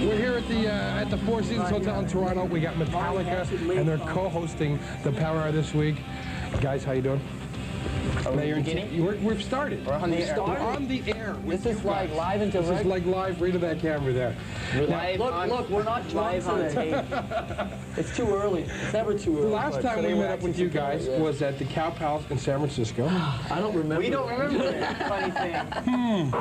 We're here at the Four Seasons Hotel in Toronto. We got Metallica, and they're co-hosting the Power Hour this week. Guys, how you doing? We've started. We're on the air. We're on the air. This is like live and direct. This is like live right to that camera there. Look, we're not live on tape. It's too early. It's never too early. The last time we met up with you guys was at the Cow Palace in San Francisco. I don't remember. We don't remember that funny thing.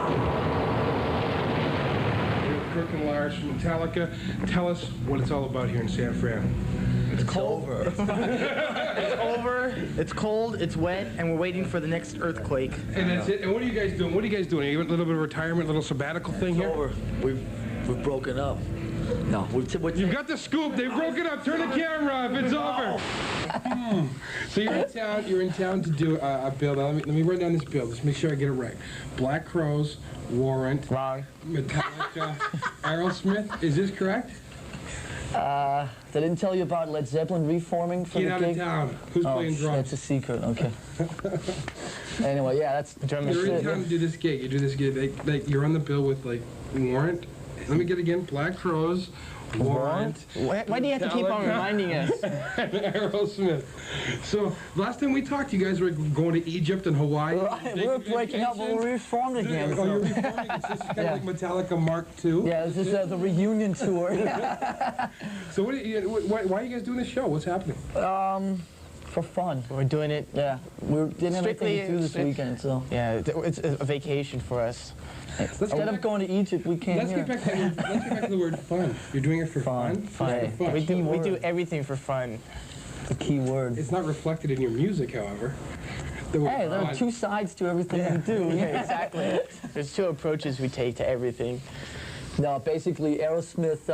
Kirk and Lars from Metallica. Tell us what it's all about here in San Fran. It's cold. It's over. It's cold. It's wet, and we're waiting for the next earthquake. And that's it. And what are you guys doing? What are you guys doing? Are you a little bit of retirement, a little sabbatical thing here? It's over. We've broken up. No, you've got the scoop. They've broken up. Turn the camera off. It's over. So you're in town to do a bill. Let me run down this bill. Let's make sure I get it right. Black Crowes, Warrant, Wrong. Metallica, Aerosmith. Is this correct? They didn't tell you about Led Zeppelin reforming for Get the out gig? of town. Who's playing drums? That's a secret. Okay. Anyway, yeah, that's You're in town to do this gig. You do this gig. You're on the bill with like Warrant. Let me get it again. Black Crowes, Warrant. Why do you have to keep on reminding us? And Aerosmith. So last time we talked, you guys were going to Egypt and Hawaii. we were breaking up, but we reformed again. Oh, you're reforming. It's just kind of like Metallica Mark II. Yeah, this is the reunion tour. So why are you guys doing this show? What's happening? For fun. We're doing it. Yeah, we didn't have anything to do this weekend, so. Yeah, it's a vacation for us. Instead of going to Egypt, we came here. Let's get back to the word fun. You're doing it for fun? Fun. We do everything for fun. It's a key word. It's not reflected in your music, however. Hey, there are two sides to everything we do. Yeah, exactly. There's two approaches we take to everything. No, basically, Aerosmith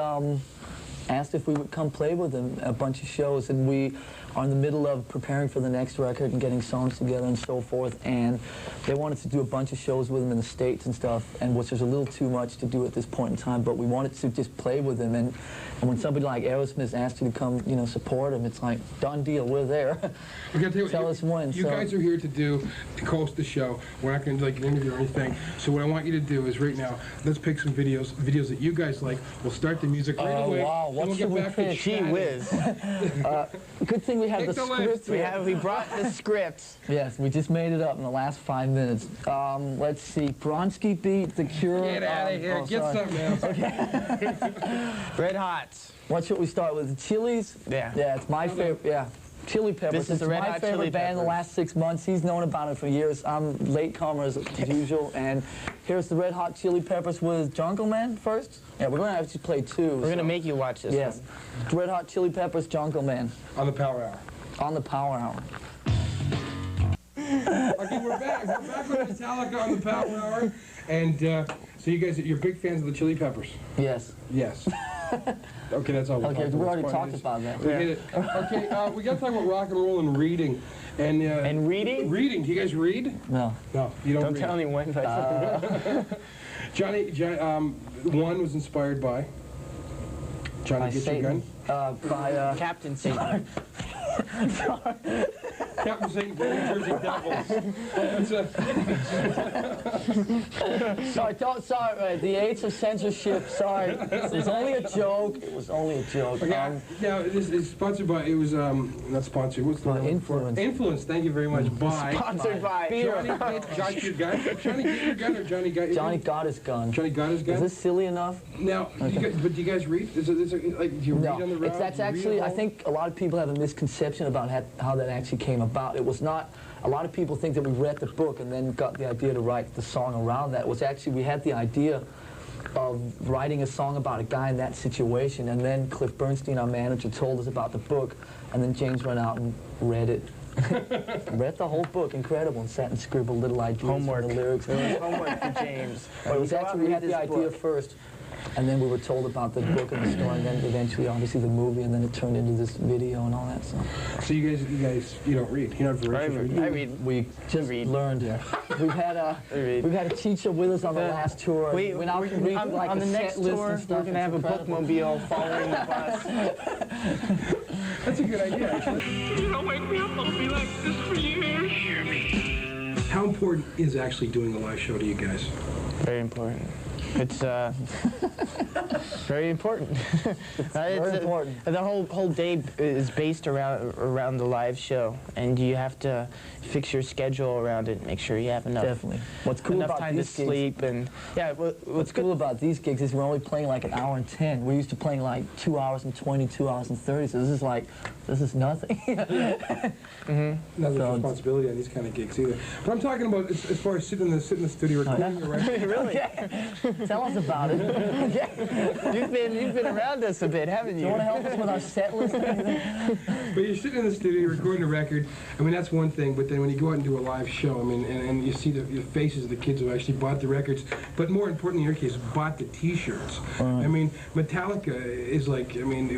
asked if we would come play with them at a bunch of shows, and we are in the middle of preparing for the next record and getting songs together and so forth, and they wanted to do a bunch of shows with them in the States and stuff, and which was a little too much to do at this point in time, but we wanted to just play with them, and when somebody like Aerosmith asked you to come, you know, support them, it's like, done deal, we're there. Tell us when. You guys are here to host the show. We're not going to do like an interview or anything, so what I want you to do is right now, let's pick some videos that you guys like. We'll start the music right away. Wow, what should we pick? Gee whiz. Good thing we have the script. We brought the script. Yes, we just made it up in the last 5 minutes. Let's see, Bronski beat The Cure. Get out of here. Get something else. Okay. Red Hot. What should we start with? The Chili's? Yeah. Yeah, it's my favorite. Yeah. Chili Peppers. This is the Red Hot Chili my favorite band in the Peppers. last 6 months. He's known about it for years. I'm latecomer as usual. And here's the Red Hot Chili Peppers with Jungle Man first. Yeah, we're going to have to play two. We're going to make you watch this. Yes. Red Hot Chili Peppers, Jungle Man. On the Power Hour. On the Power Hour. Okay, we're back. We're back with Metallica on the Power Hour. And so you guys, you're big fans of the Chili Peppers? Yes. Yes. Okay, that's all we're Okay, talking we about. already talked about that. Okay, we got to talk about rock and roll and reading. And reading? Reading. Do you guys read? No. No, you don't read. Tell anyone. Johnny, one was inspired by Johnny Get Your Gun. By Captain Satan. Captain Satan, New Jersey Devils. Sorry, the AIDS of censorship, sorry. It was only a joke. It was only a joke. Now, this is sponsored by, it was, not sponsored, what's the word? Influence. Influence, thank you very much. By. Sponsored by. Beer. Johnny Get Your Gun? Johnny Get Your Gun or Johnny Got Your Gun? Johnny got his gun. Johnny got his gun? Is this silly enough? Now, but do you guys read? Do you read on the road? That's actually, I think a lot of people have a misconception about how that actually came about. It was not, a lot of people think that we read the book and then got the idea to write the song around that. It was actually, we had the idea of writing a song about a guy in that situation, and then Cliff Bernstein, our manager, told us about the book, and then James went out and read it. Read the whole book, incredible, and sat and scribbled little ideas Homework. for the lyrics. Homework for James. But it was actually, we had the idea first, and then we were told about the book and the story, and then eventually, obviously, the movie, and then it turned into this video and all that. So you guys, you don't read? You're not voracious? I read. We just learned. Yeah. We've had a teacher with us on the last tour. We now can read like on the next set list tour, and stuff. we're gonna have a bookmobile following the bus. That's a good idea, actually. You don't wake me up, I'll be like this for years. How important is actually doing a live show to you guys? Very important. It's very important. Very important. The whole day is based around the live show, and you have to fix your schedule around it. Make sure you have enough. Definitely. What's cool about time to sleep and what's cool about these gigs is we're only playing like an hour and 10. We're used to playing like 2 hours and 20, 2 hours and 30. So this is nothing. Not much responsibility on these kind of gigs either. But I'm talking about as far as sitting in the studio recording your record. Really? Okay. Tell us about it. Okay. You've been around us a bit, haven't you? Do you want to help us with our set list or anything? But you're sitting in the studio recording a record. I mean, that's one thing. But then when you go out and do a live show, I mean, and you see the faces of the kids who actually bought the records, but more importantly in your case, bought the T-shirts. I mean, Metallica is like, I mean,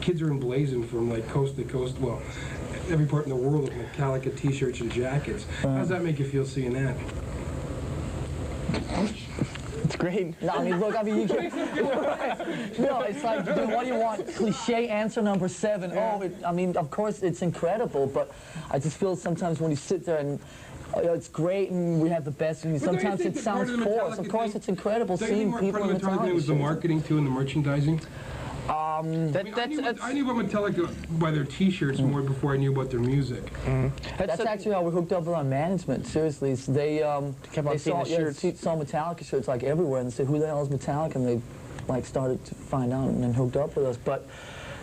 kids are emblazoned from like coast to coast. Well, every part in the world with Metallica T-shirts and jackets. How does that make you feel seeing that? It's great. No, I mean, look, I mean, you can... No, it's like, dude, what do you want? Cliche answer number 7. Yeah. Oh, I mean, of course, it's incredible, but I just feel sometimes when you sit there and it's great and we have the best, and sometimes it sounds forced. Of course, it's incredible seeing people in Metallica. It was the marketing, too, and the merchandising. I knew about Metallica by their T-shirts more before I knew about their music. That's actually how we hooked up with our management. Seriously, so they saw Metallica shirts like everywhere, and they said, "Who the hell is Metallica?" And they like started to find out and then hooked up with us. But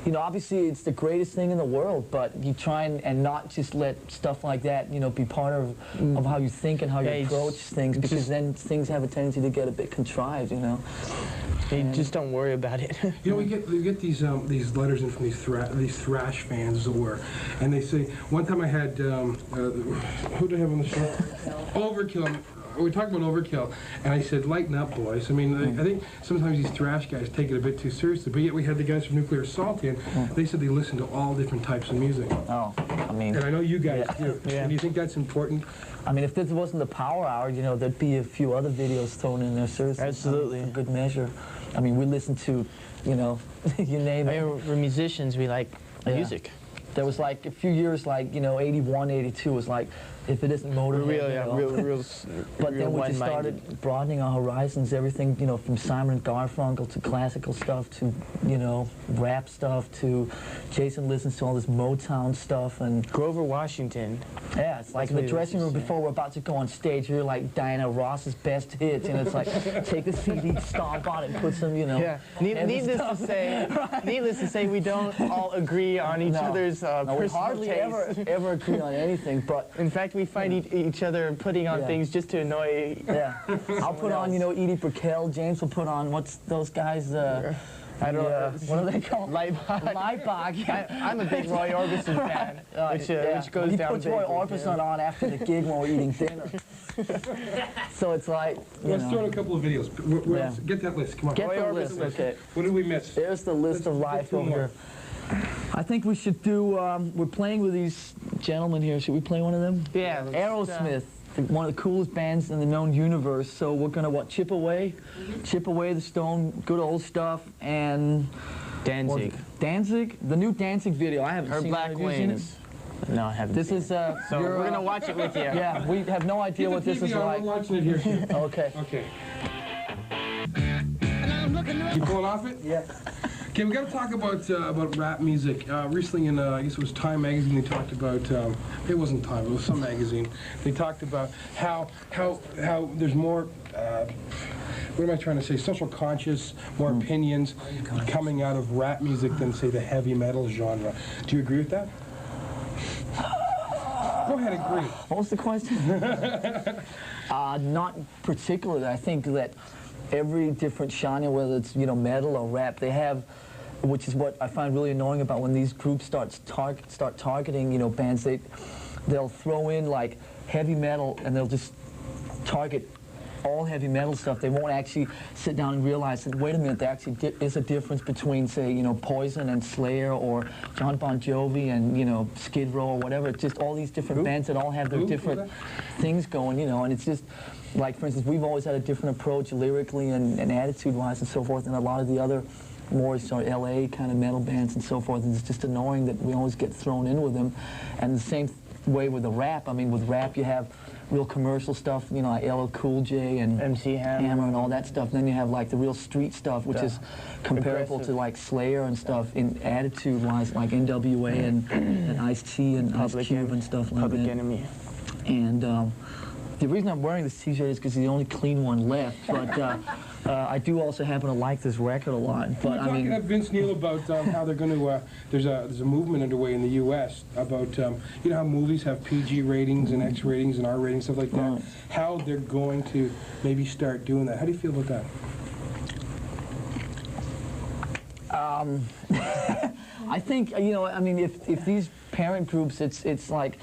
you know, obviously, it's the greatest thing in the world. But you try and not just let stuff like that, you know, be part of how you think and how you approach things, because then things have a tendency to get a bit contrived, you know. Just don't worry about it. You know, we get these letters in from these thrash fans, as it were, and they say. One time I had who do I have on the show? Overkill. We talked about Overkill, and I said, "Lighten up, boys." I mean, I think sometimes these thrash guys take it a bit too seriously. But yet we had the guys from Nuclear Assault in. They said they listen to all different types of music. Oh, I mean. And I know you guys do. Yeah. And do you think that's important? I mean, if this wasn't the Power Hour, you know, there'd be a few other videos thrown in there. Seriously. Absolutely. For good measure. I mean, we listen to, you know, you name it. We're musicians. We like music. There was like a few years, like, you know, 81, 82 was like, if it isn't Motorhead, but then we just started broadening our horizons, everything, you know, from Simon and Garfunkel to classical stuff to, you know, rap stuff to Jason listens to all this Motown stuff and Grover Washington. Yeah, it's like in the dressing room before we're about to go on stage, you're like Diana Ross's best hits, and it's like take the CD, stomp on it, and put some, you know. Yeah. Needless to say, we don't all agree on each other's personal we hardly taste. ever agree on anything, but in fact, we find each other putting on things just to annoy. Yeah, I'll put on, you know, Edie Brickell. James will put on what's those guys? I don't know. What are they called? Leibach. I'm a big Roy Orbison fan, which goes down. He puts Roy Orbison on after the gig when we're eating dinner. So it's like, let's throw in a couple of videos. Get that list. Come on. Get the list. Okay. What did we miss? There's the list of live over here. I think we should do, we're playing with these gentlemen here. Should we play one of them? Yeah. Aerosmith, one of the coolest bands in the known universe. So we're going to, Chip Away? Chip Away the Stone, good old stuff, and... Danzig. Danzig? The new Danzig video. I haven't seen it. Black Wings. No, I haven't. This is, so we're going to watch it with you. Yeah, we have no idea what this is like. I'm watching it here, too. Okay. Okay. You pulling off it? Yeah. Okay, we got to talk about rap music. Recently in, I guess it was Time magazine, they talked about, it wasn't Time, it was some magazine. They talked about how there's more, what am I trying to say, social conscious, more opinions coming out of rap music than, say, the heavy metal genre. Do you agree with that? Go ahead, agree. What was the question? Not particularly. I think that every different genre, whether it's, you know, metal or rap, they have, which is what I find really annoying about when these groups start targeting, you know, bands. They'll throw in like heavy metal and they'll just target all heavy metal stuff. They won't actually sit down and realize that, wait a minute, there actually is a difference between, say, you know, Poison and Slayer, or John Bon Jovi and, you know, Skid Row or whatever. It's just all these different bands that all have their different things going, you know, and it's just, like, for instance, we've always had a different approach lyrically and attitude-wise and so forth than a lot of the other more sort of LA kind of metal bands and so forth, and it's just annoying that we always get thrown in with them. And the same way with the rap. I mean, with rap you have real commercial stuff, you know, like LL Cool J and MC Hammer and all that stuff. Then you have like the real street stuff, which is comparable aggressive. to like Slayer and stuff in attitude-wise, like NWA and Ice-T and Ice Cube and stuff like Public that. Enemy. And the reason I'm wearing this T-shirt is because it's the only clean one left. But I do also happen to like this record a lot. But We're talking to I mean, Vince Neil about how they're going to. There's a movement underway in the U.S. about you know how movies have PG ratings and X ratings and R ratings, stuff like that. Right. How they're going to maybe start doing that. How do you feel about that? I think, you know, I mean, if these parent groups, it's like,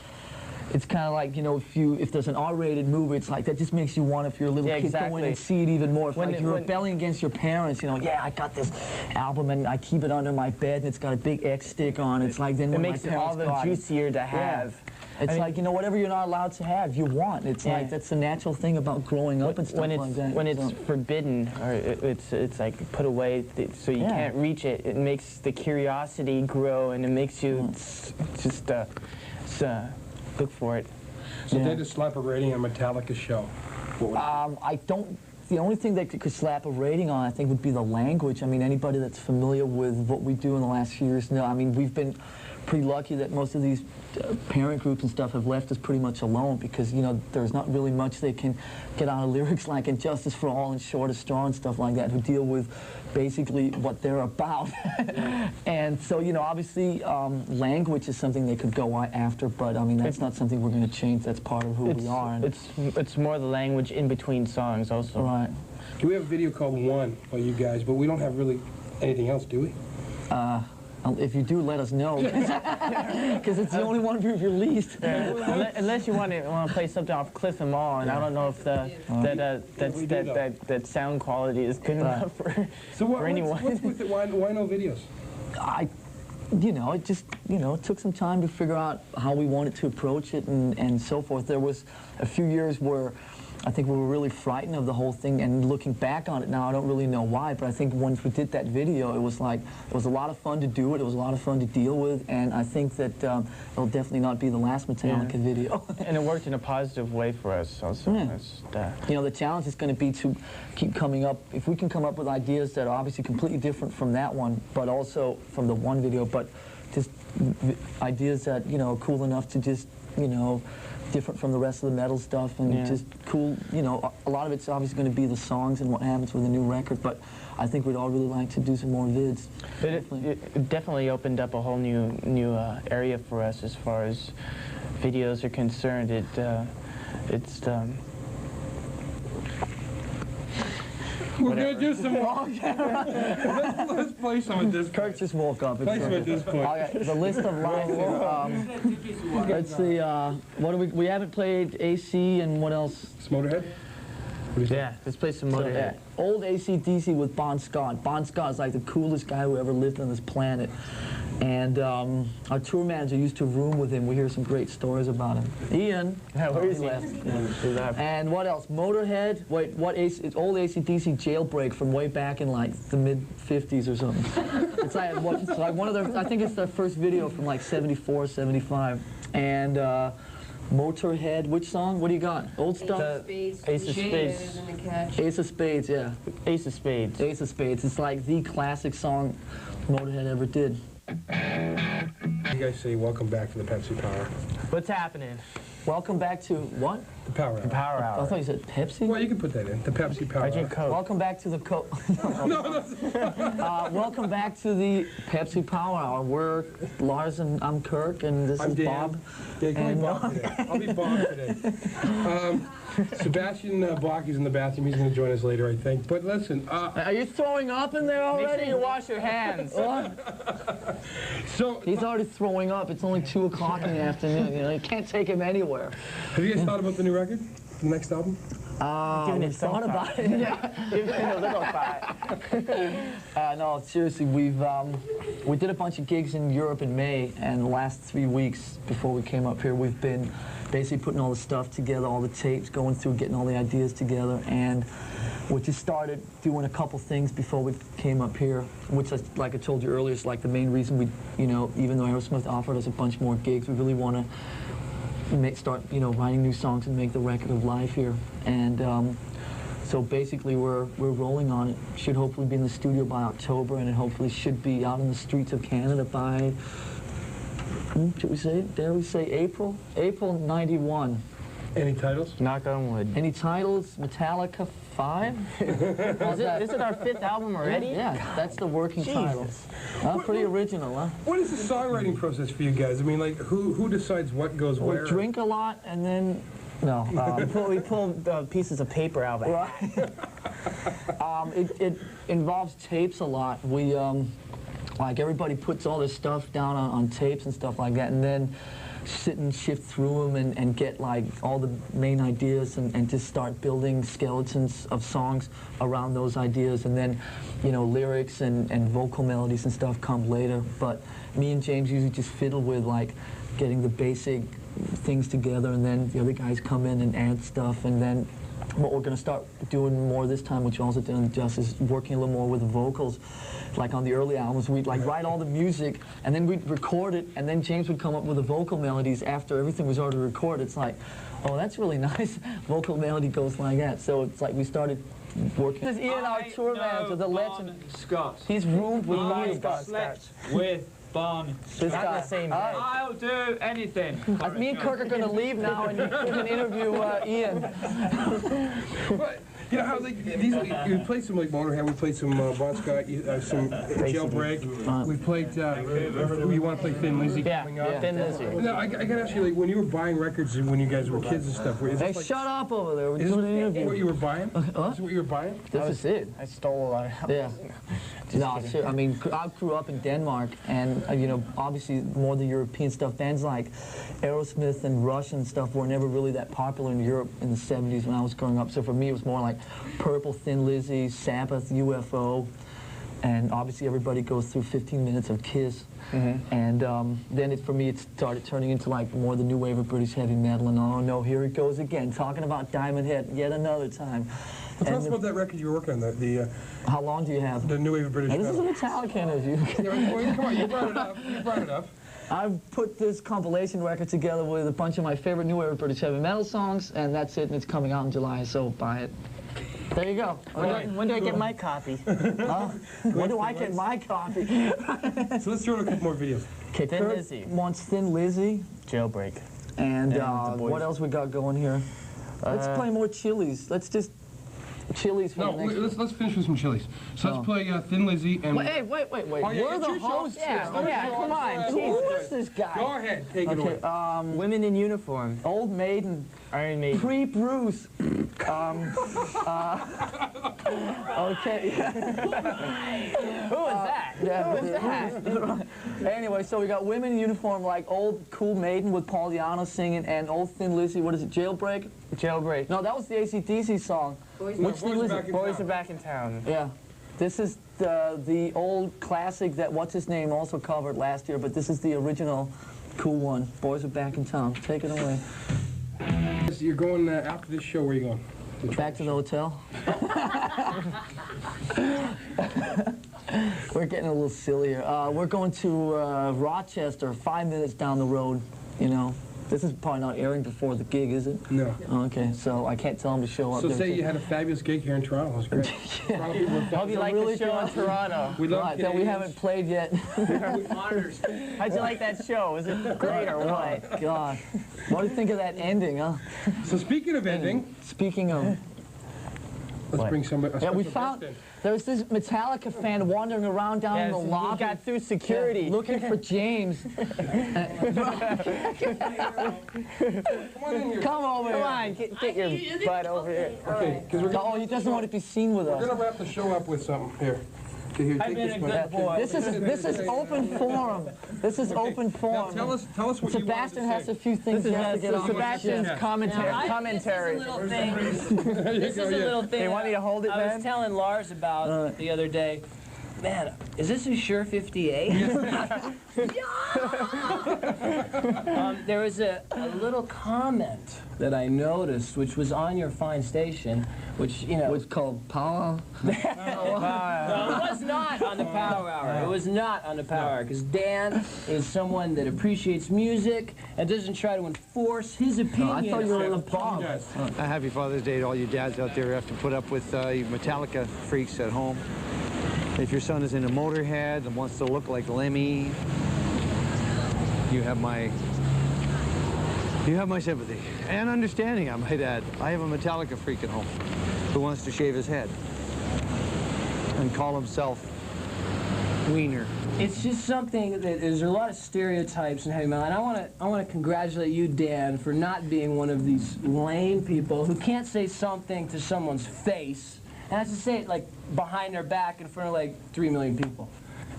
it's kind of like, you know, if there's an R-rated movie, it's like that just makes you want, if you're a little kid, go in and see it even more. If like you're rebelling against your parents, you know, yeah, I got this album and I keep it under my bed and it's got a big X stick on it. It's like then when It makes my it all parents the got juicier to have. Yeah. It's like, you know, whatever you're not allowed to have, you want. It's like, that's the natural thing about growing up and stuff like that. When it's forbidden, or it's like put away so you can't reach it, it makes the curiosity grow and it makes you just look for it. So they just slap a rating on Metallica's show. What would I don't. The only thing that could slap a rating on, I think, would be the language. I mean, anybody that's familiar with what we do in the last few years, I mean, we've been pretty lucky that most of these parent groups and stuff have left us pretty much alone because, you know, there's not really much they can get out of lyrics like Injustice for All and Short of Straw and stuff like that, who deal with basically what they're about. And so, you know, obviously language is something they could go after, but I mean, that's not something we're going to change. That's part of who we are. And it's more the language in between songs also. Right. we have a video called One by you guys, but we don't have really anything else, do we? If you do, let us know, because it's the only one we've released. Unless you want to play something off Cliff and Mall, and I don't know if that sound quality is good enough for anyone. What's with it? Why no videos? You know, it just, you know, it took some time to figure out how we wanted to approach it and so forth. There was a few years where I think we were really frightened of the whole thing, and looking back on it now, I don't really know why, but I think once we did that video, it was like, it was a lot of fun to do it, it was a lot of fun to deal with, and I think that it'll definitely not be the last Metallica video. And it worked in a positive way for us also. You know, the challenge is going to be to keep coming up, if we can come up with ideas that are obviously completely different from that one, but also from the one video, but just ideas that, you know, are cool enough to just, you know, different from the rest of the metal stuff, and just cool, you know, a lot of it's obviously going to be the songs and what happens with the new record, but I think we'd all really like to do some more vids. But it definitely opened up a whole new area for us as far as videos are concerned. We're going to do some more. Let's play some at this point. Kirk just woke up. Play some at this point. Okay, the list of live. Let's see. What do we haven't played AC and what else? Motorhead? Yeah, let's play some Motorhead. Old AC/DC with Bon Scott. Bon Scott is like the coolest guy who ever lived on this planet. And our tour manager used to room with him. We hear some great stories about him. Ian. Yeah, where is he? And what else? Motorhead. Wait, what? It's old AC/DC Jailbreak from way back in like the mid-50s or something. It's like one of their, I think it's their first video from like 74, 75. And Motorhead, which song? What do you got? Old stuff? Ace of Spades. Ace of Spades, yeah. Ace of Spades. Ace of Spades. It's like the classic song Motorhead ever did. You guys say welcome back to the Pepsi Power. What's happening? Welcome back to what? The Power Hour. Power Hour. I thought you said Pepsi? Well, you can put that in. The Pepsi Power I drink Hour. Coke. Welcome back to the welcome back to the Pepsi Power Hour. We're Lars and I'm Kirk, and this I'm is Dan. Bob. Yeah, call me Bob today. I'll be Bob today. Sebastian Blocky's in the bathroom. He's going to join us later, I think. But listen. Are you throwing up in there already? Make sure you wash your hands. So He's already throwing up. It's only 2 o'clock in the afternoon. You know, you can't take him anywhere. have you guys thought about the new record? The next album? We thought about it. Yeah, give it a little thought. No, seriously, we did a bunch of gigs in Europe in May, and the last 3 weeks before we came up here, we've been basically putting all the stuff together, all the tapes, going through, getting all the ideas together, and we just started doing a couple things before we came up here, which, like I told you earlier, is like the main reason we, you know, even though Aerosmith offered us a bunch more gigs, we really want to start, you know, writing new songs and make the record of life here. And so basically we're rolling on it. Should hopefully be in the studio by October, and it hopefully should be out in the streets of Canada by, should we say, dare we say April? April '91. Any titles? Knock on wood. Any titles? Metallica 5? Is it our 5th album already? Yeah, that's the working title. Pretty original, huh? What is the songwriting process for you guys? I mean, like, who decides what goes where? We drink a lot, and then, no. We pull pieces of paper out of it. Right. It involves tapes a lot. We, like, everybody puts all this stuff down on tapes and stuff like that, and then sit and shift through them and get, like, all the main ideas and just start building skeletons of songs around those ideas, and then, you know, lyrics and vocal melodies and stuff come later. But me and James usually just fiddle with, like, getting the basic things together, and then the other guys come in and add stuff. And then what we're going to start doing more this time, which you also did on Just, is working a little more with the vocals. Like on the early albums, we'd like write all the music, and then we'd record it, and then James would come up with the vocal melodies after everything was already recorded. It's like, oh, that's really nice. Vocal melody goes like that. So it's like we started working. This is Ian, our tour manager, the legend. Scott. He's roomed with I me. slept with Barney. This guy. The same day. I'll do anything. Me and Kirk are going to leave now, and you can interview Ian. But, you know how, like, we played some, like, Motorhead, we played some Bon Scott, some Jailbreak, we played, you want to play Thin Lizzy coming up? Yeah, Thin Lizzy. Now, I gotta ask you, like, when you were buying records when you guys were kids and stuff, is Hey, this, like, shut up over there. We're is doing an this interview. what you were buying? Is this what you were buying? This is it. I stole a lot of Yeah. No, sure. I mean, I grew up in Denmark, and, you know, obviously more the European stuff. Bands like Aerosmith and Rush and stuff were never really that popular in Europe in the 70s when I was growing up. So for me, it was more like Purple, Thin Lizzy, Sabbath, UFO, and obviously everybody goes through 15 minutes of Kiss. And then for me, it started turning into like more the new wave of British heavy metal, and oh no, here it goes again, talking about Diamond Head yet another time. Well, tell us about that record you were working on, How long do you have? the new wave of British Now, this is a metal. Metallica interview. Yeah, well, come on, you brought it up. You brought it up. I've put this compilation record together with a bunch of my favorite new wave of British heavy metal songs, and that's it, and it's coming out in July, so buy it. There you go. When do I get my copy? When do I get my copy? So let's throw in a couple more videos. Okay, Thin Kurt Lizzy. wants Thin Lizzy, Jailbreak. and the boys. what else we got going here? Let's play more Chili's. Let's just Chili's for No, the next. let's finish with some Chili's. So let's play Thin Lizzy and... Hey, wait. Oh, yeah, We're it's the your show. hosts. Yeah, come on. Who is this guy? Go ahead, take it away. Okay, Women in uniform. Old Maiden, Iron Maiden. Pre-Bruce. Okay. Who is that? Yeah, Who is that? Anyway, so we got Women in Uniform, like Old Cool Maiden with Paul Di'Anno singing, and Old Thin Lizzy, what is it, Jailbreak? Jailbreak. No, that was the AC/DC song. Which Thin Lizzy? Boys are back in town. Yeah. This is the old classic that what's-his-name also covered last year, but this is the original cool one. Boys are back in town. Take it away. You're going, after this show, where are you going? Back to the hotel. We're getting a little silly here. We're going to Rochester, 5 minutes down the road, you know. This is probably not airing before the gig, is it? No. Oh, okay, so I can't tell them to show up. So there. say you had a fabulous gig here in Toronto. It was great. A lot of people were Hope you like the show in Toronto. We love Right, that we haven't played yet. How'd you like that show? Was it great or what? God. What do you think of that ending, huh? So speaking of ending, Speaking of... let's bring somebody. Yeah, we found... There's this Metallica fan wandering around down in the He lobby. got through security. Looking for James. Come on in here. Come over Come here. on, get your butt over here. Okay, because we're Oh, he doesn't want to be seen with us. gonna wrap the show up with something here. Okay, here, I've take been this a one. good boy. This is open forum. This is open Now forum. tell us what Sebastian you wanted has to a few things he has to get on. Sebastian's commentary. This is a little thing. say. This is a little thing. They want me to hold it, I was Ben? telling Lars about the other day. man, is this a Shure 58? There was a little comment that I noticed, which was on your fine station, which, you know... What's called power? No, it was not on the Power Hour. It was not on the Power Hour, because Dan is someone that appreciates music and doesn't try to enforce his opinion. I thought you were on the pop. Happy Father's Day to all you dads out there who have to put up with you Metallica freaks at home. If your son is into Motorhead and wants to look like Lemmy, you have my sympathy and understanding, I might add. I have a Metallica freak at home who wants to shave his head and call himself Wiener. It's just something that there's a lot of stereotypes in heavy metal, and I want to congratulate you, Dan, for not being one of these lame people who can't say something to someone's face and has to say it like behind their back in front of like 3 million people.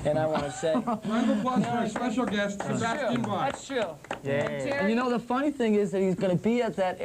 And I want to say, round of applause for our special guest, Sebastian Bach. That's true. Yeah. And you know, the funny thing is that he's going to be at that